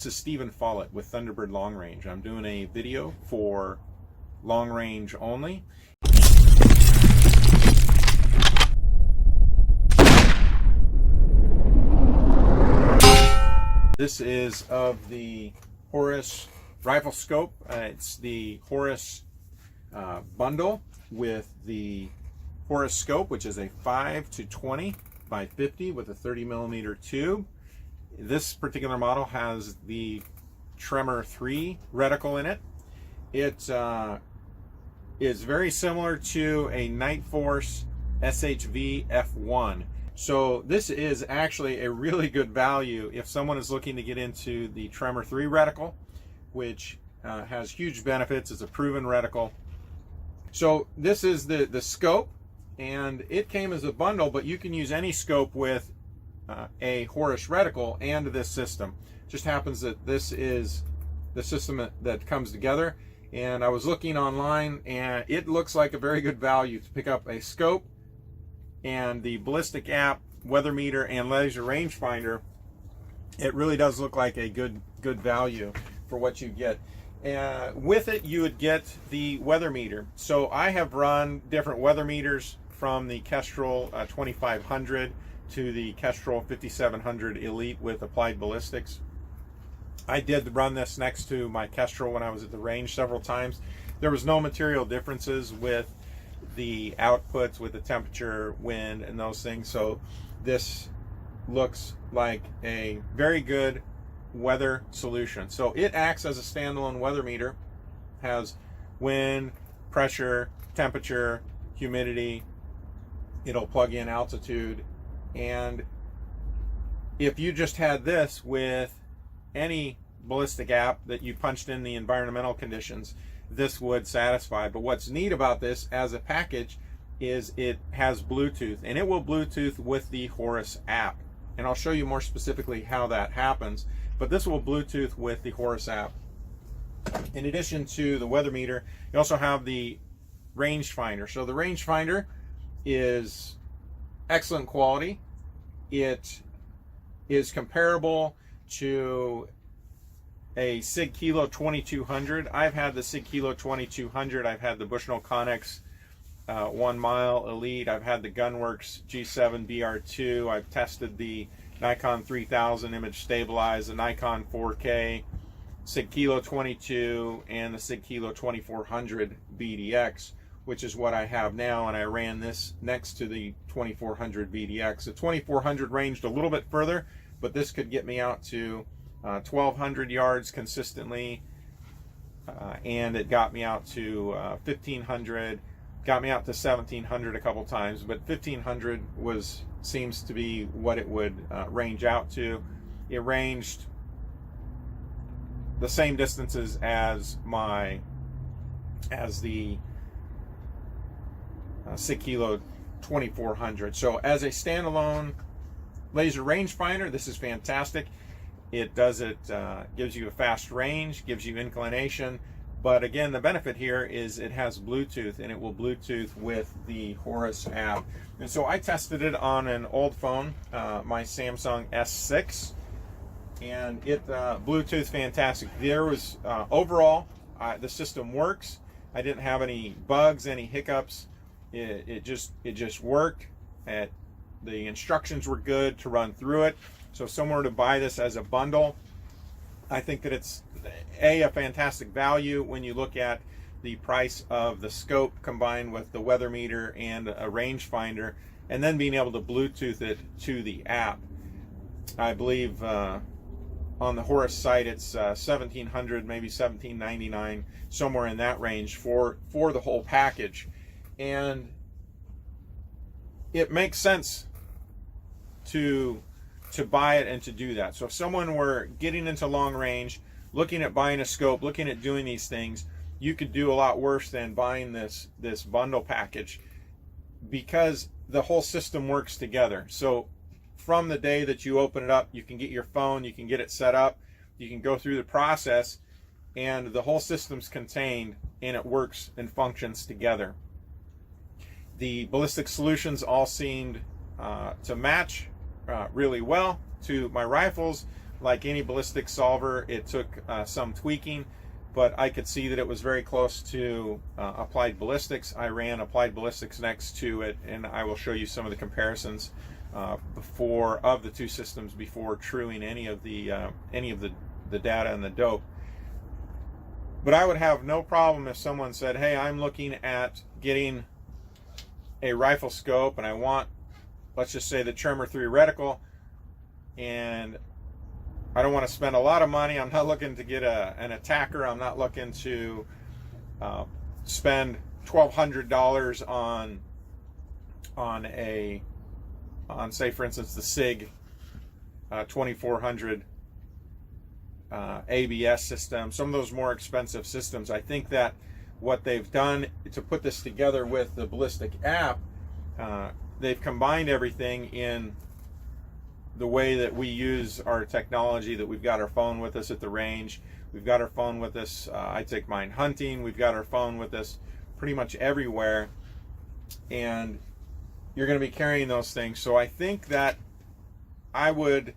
This is Stephen Follett with Thunderbird Long Range. I'm doing a video for long range only. This is of the Horus rifle scope. It's the Horus bundle with the Horus scope, which is a 5-20 by 50 with a 30mm tube. This particular model has the Tremor 3 reticle in it. It is very similar to a Night Force SHV F1. So this is actually a really good value if someone is looking to get into the Tremor 3 reticle, which has huge benefits. It's a proven reticle. So this is the scope, and it came as a bundle, but you can use any scope with a Horus reticle and this system. Just happens that this is the system that comes together, and I was looking online and it looks like a very good value to pick up a scope and the Ballistic App, weather meter, and laser rangefinder. It really does look like a good value for what you get. With it, you would get the weather meter. So I have run different weather meters from the Kestrel 2500 to the Kestrel 5700 Elite with applied ballistics. I did run this next to my Kestrel when I was at the range several times. There was no material differences with the outputs, with the temperature, wind, and those things. So this looks like a very good weather solution. So it acts as a standalone weather meter, has wind, pressure, temperature, humidity. It'll plug in altitude. And if you just had this with any ballistic app that you punched in the environmental conditions, this would satisfy. But what's neat about this as a package is it has Bluetooth, and it will Bluetooth with the Horus app. And I'll show you more specifically how that happens. But this will Bluetooth with the Horus app. In addition to the weather meter, you also have the rangefinder. So the rangefinder is excellent quality. It is comparable to a Sig Kilo 2200. I've had the Sig Kilo 2200. I've had the Bushnell Connex 1 mile Elite. I've had the Gunworks G7 BR2. I've tested the Nikon 3000 image stabilized, the Nikon 4K, Sig Kilo 22, and the Sig Kilo 2400 BDX, which is what I have now, and I ran this next to the 2400 BDX. The 2400 ranged a little bit further, but this could get me out to 1200 yards consistently, and it got me out to 1500, got me out to 1700 a couple times, but 1500 seems to be what it would range out to. It ranged the same distances as the Sig Kilo 2400. So as a standalone laser rangefinder, this is fantastic. It gives you a fast range, gives you inclination, but again, the benefit here is it has Bluetooth, and it will Bluetooth with the Horus app. And so I tested it on an old phone, my Samsung S6, and it Bluetooth fantastic. There was overall the system works. I didn't have any bugs, any hiccups. It just worked. The instructions were good to run through it. So if someone were to buy this as a bundle, I think that it's a fantastic value when you look at the price of the scope combined with the weather meter and a rangefinder, and then being able to Bluetooth it to the app. I believe on the Horus site it's $1,700, maybe $1,799, somewhere in that range for the whole package. And it makes sense to buy it and to do that. So if someone were getting into long range, looking at buying a scope, looking at doing these things, you could do a lot worse than buying this bundle package, because the whole system works together. So from the day that you open it up, you can get your phone, you can get it set up, you can go through the process, and the whole system's contained, and it works and functions together. The ballistic solutions all seemed to match really well to my rifles, like any ballistic solver, it took some tweaking, but I could see that it was very close to Applied Ballistics. I ran Applied Ballistics next to it, and I will show you some of the comparisons of the two systems before truing any of the data and the dope. But I would have no problem if someone said, hey, I'm looking at getting a rifle scope and I want, let's just say, the Tremor 3 reticle, and I don't want to spend a lot of money. I'm not looking to get an attacker. I'm not looking to spend $1,200 on say, for instance, the SIG 2400 ABS system, some of those more expensive systems. I think that what they've done to put this together with the Ballistic App, they've combined everything in the way that we use our technology, that we've got our phone with us at the range, we've got our phone with us, I take mine hunting, we've got our phone with us pretty much everywhere, and you're going to be carrying those things. So I think that I would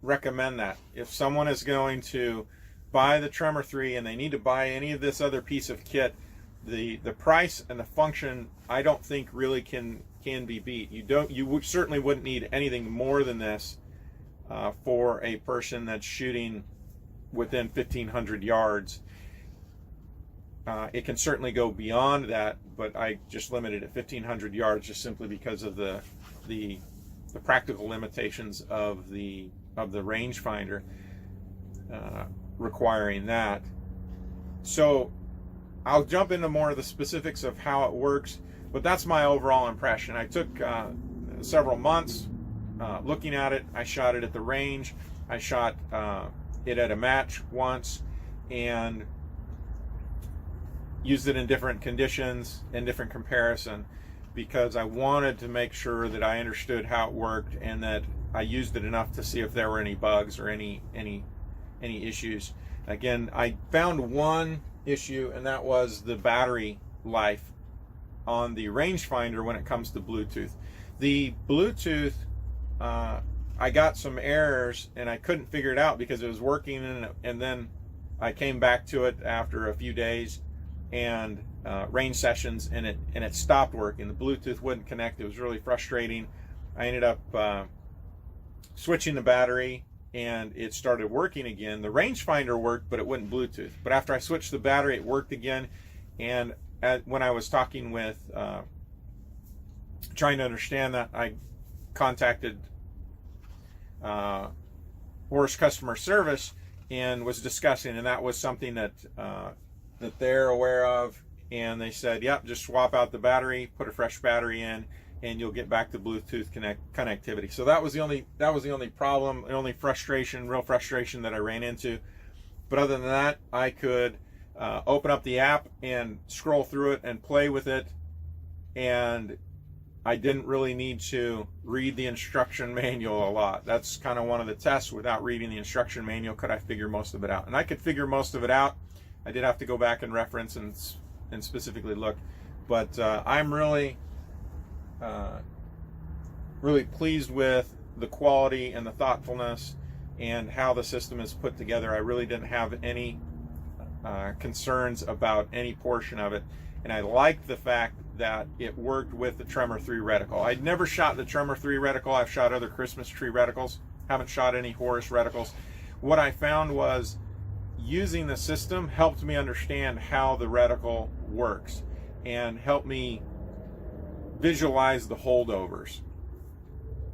recommend that if someone is going to buy the Tremor 3 and they need to buy any of this other piece of kit, the price and the function, I don't think really can be beat. You certainly wouldn't need anything more than this for a person that's shooting within 1,500 yards. It can certainly go beyond that, but I just limited it 1,500 yards just simply because of the practical limitations of the rangefinder requiring that. So I'll jump into more of the specifics of how it works, but that's my overall impression. I took several months looking at it. I shot it at the range. I shot it at a match once and used it in different conditions and different comparison, because I wanted to make sure that I understood how it worked and that I used it enough to see if there were any bugs or any issues. Again, I found one issue, and that was the battery life on the rangefinder when it comes to Bluetooth. The Bluetooth, I got some errors and I couldn't figure it out because it was working, and then I came back to it after a few days and range sessions, and it stopped working. The Bluetooth wouldn't connect. It was really frustrating. I ended up switching the battery and it started working again. The rangefinder worked, but it wouldn't Bluetooth. But after I switched the battery, it worked again. And when I was talking with, trying to understand that, I contacted Horus customer service and was discussing, and that was something that that they're aware of, and they said, yep, just swap out the battery, put a fresh battery in, and you'll get back to Bluetooth connectivity. So that was the only problem, the only real frustration that I ran into. But other than that, I could open up the app and scroll through it and play with it, and I didn't really need to read the instruction manual a lot. That's kind of one of the tests. Without reading the instruction manual, could I figure most of it out? And I could figure most of it out. I did have to go back and reference and specifically look, but I'm really pleased with the quality and the thoughtfulness and how the system is put together. I really didn't have any concerns about any portion of it, and I like the fact that it worked with the Tremor 3 reticle. I'd never shot the Tremor 3 reticle. I've shot other Christmas tree reticles, haven't shot any Horus reticles. What I found was using the system helped me understand how the reticle works and helped me visualize the holdovers.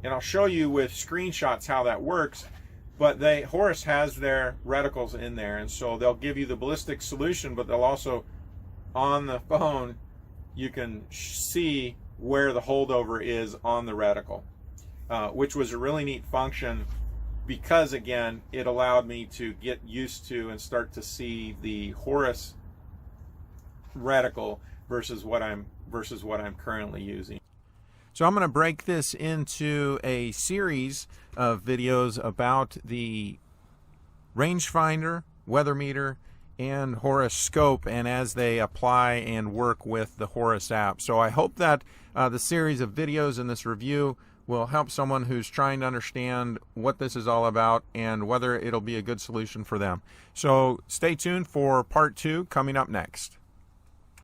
And I'll show you with screenshots how that works, but Horus has their reticles in there, and so they'll give you the ballistic solution, but they'll also, on the phone, you can see where the holdover is on the reticle, which was a really neat function, because again, it allowed me to get used to and start to see the Horus reticle versus what I'm currently using. So I'm going to break this into a series of videos about the rangefinder, weather meter, and Horus scope, and as they apply and work with the Horus app. So I hope that the series of videos in this review will help someone who's trying to understand what this is all about and whether it'll be a good solution for them. So stay tuned for part 2 coming up next.